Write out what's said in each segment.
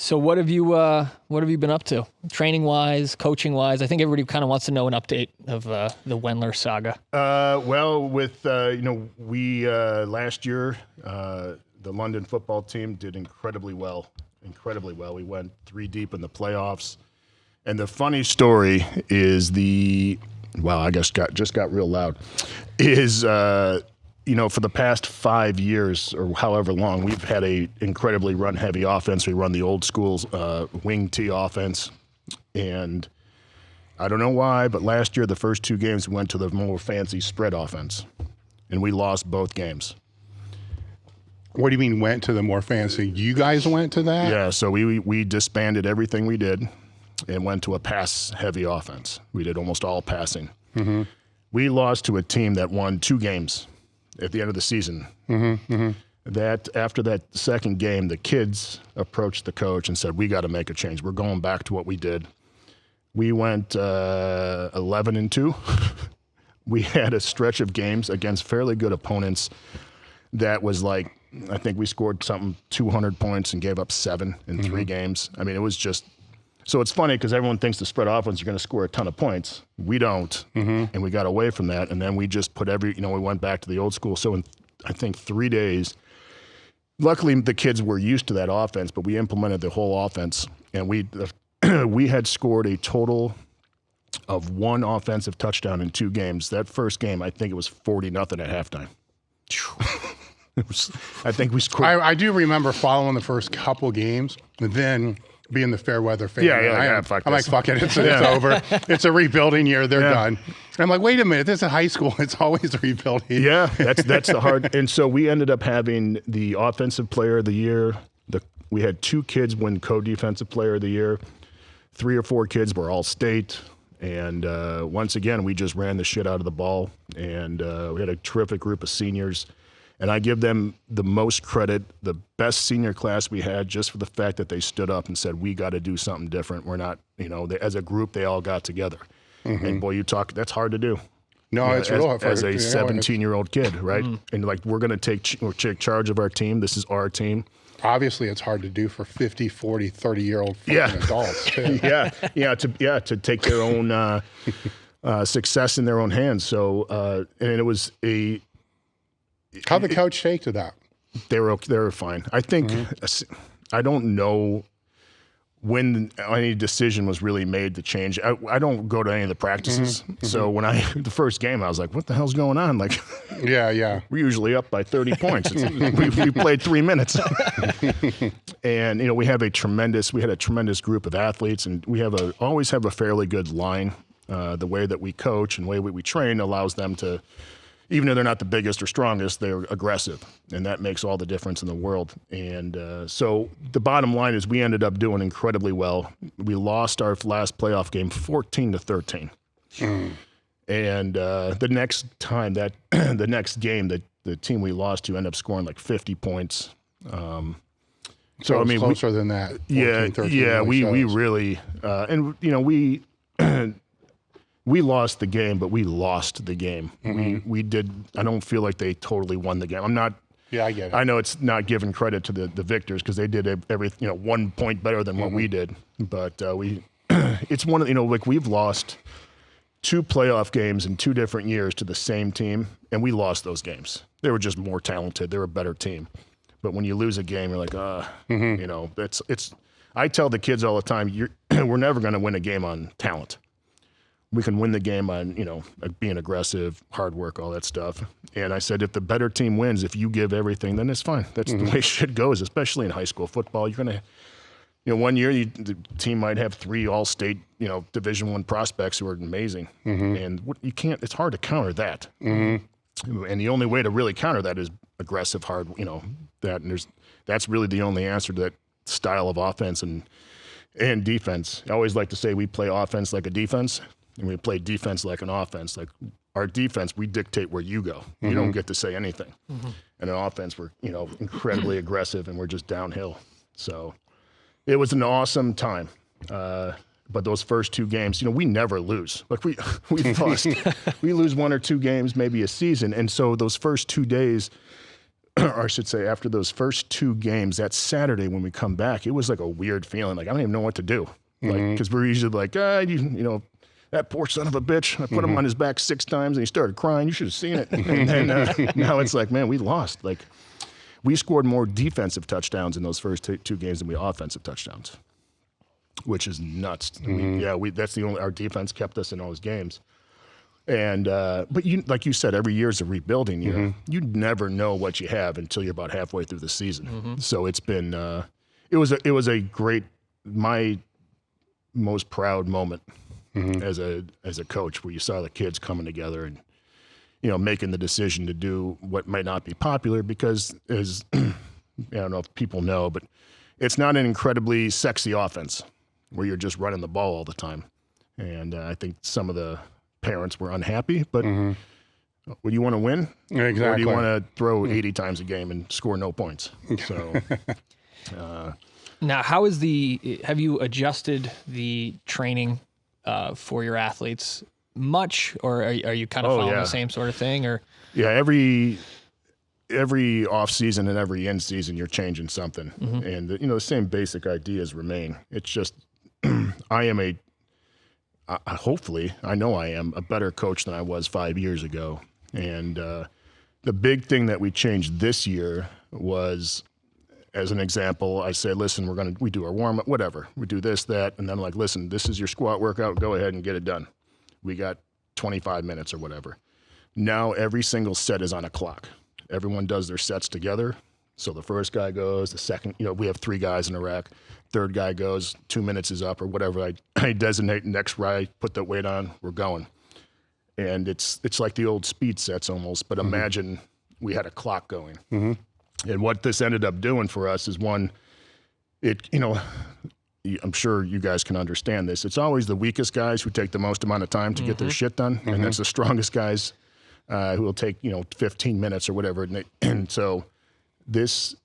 So what have you been up to, training wise, coaching wise? I think everybody kind of wants to know an update of the Wendler saga. Well, with we last year the London football team did incredibly well. We went 3 deep in the playoffs, and the funny story is I guess just got real loud. Is for the past 5 years or however long, we've had a incredibly run-heavy offense. We run the old school wing T offense, and I don't know why, but last year the first 2 games we went to the more fancy spread offense, and we lost both games. What do you mean went to the more fancy? You guys went to that? Yeah, so we disbanded everything we did and went to a pass-heavy offense. We did almost all passing. Mm-hmm. We lost to a team that won 2 games at the end of the season. Mm-hmm. Mm-hmm. That after that second game, the kids approached the coach and said, "We got to make a change. We're going back to what we did." We went 11-2. We had a stretch of games against fairly good opponents that was like, I think we scored 200 points and gave up 7 in 3 games. I mean, it was just. So it's funny because everyone thinks the spread offense, you're going to score a ton of points. We don't, and we got away from that. And then we just put we went back to the old school. So in, I think, 3 days, luckily the kids were used to that offense, but we implemented the whole offense. And we had scored a total of 1 offensive touchdown in 2 games. That first game, I think it was 40-0 at halftime. I think we scored. I do remember following the first couple games, and then being the fair weather fan. I'm like, fuck it, it's over. It's a rebuilding year. They're done. And I'm like, wait a minute, this is high school. It's always rebuilding. Yeah, that's the hard. And so we ended up having the offensive player of the year. We had 2 kids win co-defensive player of the year. 3 or 4 kids were all state. And once again, we just ran the shit out of the ball. And we had a terrific group of seniors. And I give them the most credit, the best senior class we had, just for the fact that they stood up and said, we got to do something different. We're not, as a group, they all got together. Mm-hmm. And boy, that's hard to do. No, it's real hard. As a 17-year-old kid, right? And like, we're going to take charge of our team. This is our team. Obviously, it's hard to do for 50, 40, 30-year-old adults, too. To take their own success in their own hands. So, and it was How'd the coach take to that? They were fine. I think I don't know when any decision was really made to change. I don't go to any of the practices, so when the first game, I was like, "What the hell's going on?" Like, yeah, we're usually up by 30 points. We played 3 minutes, and we had a tremendous group of athletes, and we always have a fairly good line. The way that we coach and the way we train allows them to. Even though they're not the biggest or strongest, they're aggressive, and that makes all the difference in the world. And so the bottom line is we ended up doing incredibly well. We lost our last playoff game 14-13. And the next time the next game, the team we lost to ended up scoring like 50 points. So I mean, closer than that. 14, 13 we really and we lost the game, but we lost the game. We did. I don't feel like they totally won the game. I'm not. Yeah, I get it. I know it's not giving credit to the victors because they did everything 1 point better than what we did. But it's one of like we've lost 2 playoff games in 2 different years to the same team, and we lost those games. They were just more talented. They were a better team. But when you lose a game, you're like, it's. I tell the kids all the time, we're never going to win a game on talent. We can win the game on, being aggressive, hard work, all that stuff. And I said, if the better team wins, if you give everything, then it's fine. That's the way shit goes, especially in high school football. You're going to, 1 year, the team might have 3 all-state, Division I prospects who are amazing. And it's hard to counter that. And the only way to really counter that is aggressive, hard, that's really the only answer to that style of offense and defense. I always like to say we play offense like a defense. And we play defense like an offense. Like our defense, we dictate where you go. You don't get to say anything. And an offense, we're incredibly aggressive and we're just downhill. So it was an awesome time. But those first 2 games, we never lose. Like we lost. We lose 1 or 2 games, maybe a season. And so those first 2 days, or I should say after those first 2 games, that Saturday when we come back, it was like a weird feeling. Like, I don't even know what to do. Like, because we're usually like, you know, that poor son of a bitch. I put him on his back 6 times and he started crying. You should have seen it. And then now it's like, man, we lost. Like, we scored more defensive touchdowns in those first 2 games than we offensive touchdowns, which is nuts. That's the only, our defense kept us in those games. And but you, like you said, every year is a rebuilding year. You never know what you have until you're about halfway through the season. So it's been it was a great, my most proud moment as a coach, where you saw the kids coming together and, you know, making the decision to do what might not be popular, because as I don't know if people know, but it's not an incredibly sexy offense where you're just running the ball all the time. And I think some of the parents were unhappy, but would you want to win? Exactly. Or do you want to throw 80 times a game and score no points? So now, have you adjusted the training for your athletes much, or are you kind of following the same sort of thing? Or every off season and every in season, you're changing something, and you know, the same basic ideas remain. It's just hopefully, I know I am a better coach than I was 5 years ago. And the big thing that we changed this year was, as an example, I say, listen, we do our warm up, whatever. We do this, that, and then I'm like, listen, this is your squat workout. Go ahead and get it done. We got 25 minutes or whatever. Now every single set is on a clock. Everyone does their sets together. So the first guy goes, the second, you know, we have 3 guys in a rack. Third guy goes, 2 minutes is up or whatever. I designate next ride, put the weight on, we're going. And it's like the old speed sets almost, but imagine we had a clock going. And what this ended up doing for us is, one, you know, I'm sure you guys can understand this. It's always the weakest guys who take the most amount of time to get their shit done. And that's the strongest guys who will take, you know, 15 minutes or whatever. And so this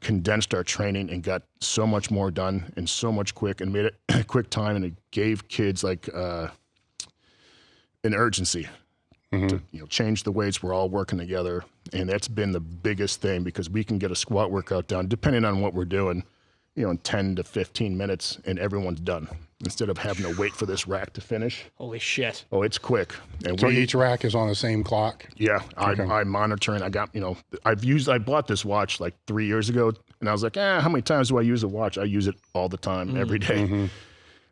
condensed our training and got so much more done and so much quick, and made it a quick time, and it gave kids like an urgency to, you know, change the weights. We're all working together, and that's been the biggest thing, because we can get a squat workout done, depending on what we're doing, you know, in 10 to 15 minutes, and everyone's done, instead of having to wait for this rack to finish. holy shit! Oh, it's quick. And So each rack is on the same clock? Yeah, I'm monitoring. I got, you know, I bought this watch like 3 years ago, and I was like, how many times do I use a watch? I use it all the time, every day.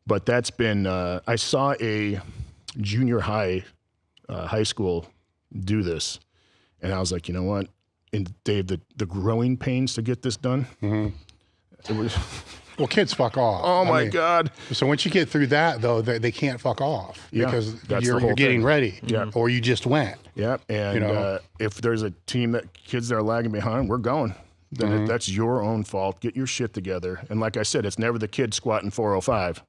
But that's been, I saw a junior high school do this, and I was like, you know what? And Dave, the growing pains to get this done, it was... Well, kids fuck off. Oh my God. So once you get through that, though, they can't fuck off, because you're getting ready, or you just went. Yeah, and you know? If there's a team that kids that are lagging behind, we're going. Then that's your own fault. Get your shit together. And like I said, it's never the kid squatting 405.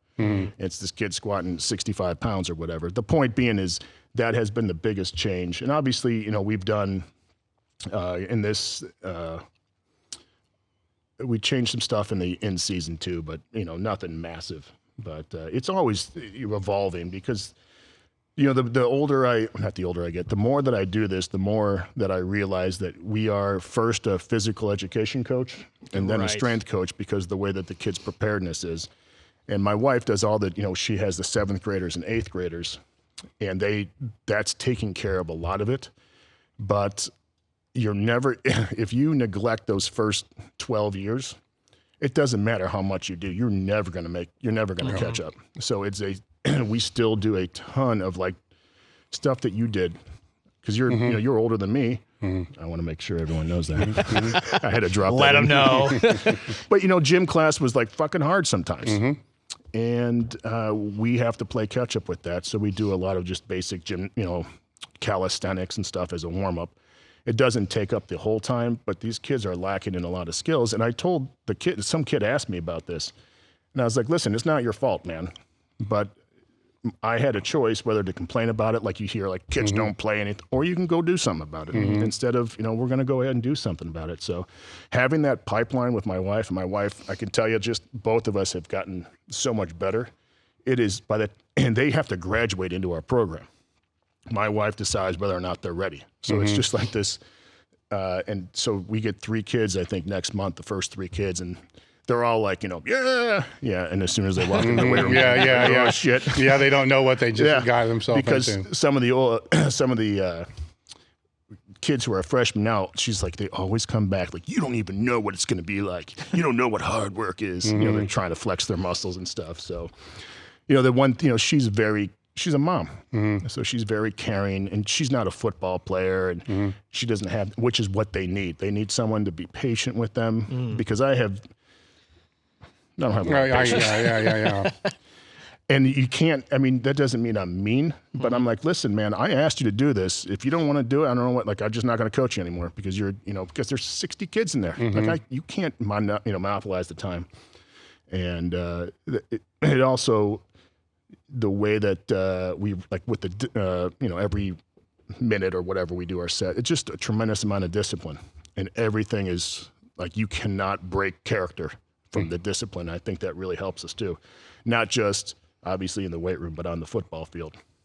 It's this kid squatting 65 pounds or whatever. The point being is that has been the biggest change. And obviously, you know, we've done in this. We changed some stuff in the in season too, but you know, nothing massive. But it's always evolving, because you know, the older I get, the more that I do this, the more that I realize that we are first a physical education coach and then a strength coach, because the way that the kids' preparedness is. And my wife does all the, you know, she has the 7th graders and 8th graders, and that's taking care of a lot of it. But you're never, if you neglect those first 12 years, it doesn't matter how much you do, you're never going to catch up. So we still do a ton of like stuff that you did, because you're, you know, you're older than me. I want to make sure everyone knows that. I had to drop Let them know. But you know, gym class was like fucking hard sometimes. And we have to play catch up with that. So we do a lot of just basic gym, you know, calisthenics and stuff as a warm up. It doesn't take up the whole time, but these kids are lacking in a lot of skills. And I told the kid, some kid asked me about this, and I was like, listen, it's not your fault, man. But I had a choice whether to complain about it, like you hear, like kids don't play anything, or you can go do something about it instead of, you know, we're going to go ahead and do something about it. So having that pipeline with my wife, I can tell you, just both of us have gotten so much better. It is and they have to graduate into our program. My wife decides whether or not they're ready. So it's just like this, And so we get 3 kids, I think, next month, the first 3 kids, and they're all like, yeah. And as soon as they walk in the weight room, yeah. Shit. Yeah, they don't know what they just got themselves because into. some of the kids who are freshmen now, she's like, they always come back like, you don't even know what it's going to be like. You don't know what hard work is. They're trying to flex their muscles and stuff. So, the one, she's a mom. So she's very caring, and she's not a football player, and she doesn't have, which is what they need. They need someone to be patient with them because I don't have a lot of patience. Yeah. And you can't, that doesn't mean I'm mean, but I'm like, listen, man, I asked you to do this. If you don't want to do it, I don't know what, like, I'm just not going to coach you anymore because because there's 60 kids in there. Like, you can't, monopolize the time. And it also, the way that we, like with the, every minute or whatever we do our set, it's just a tremendous amount of discipline. And everything is, like, you cannot break character from the discipline. I think that really helps us too. Not just, obviously, in the weight room, but on the football field.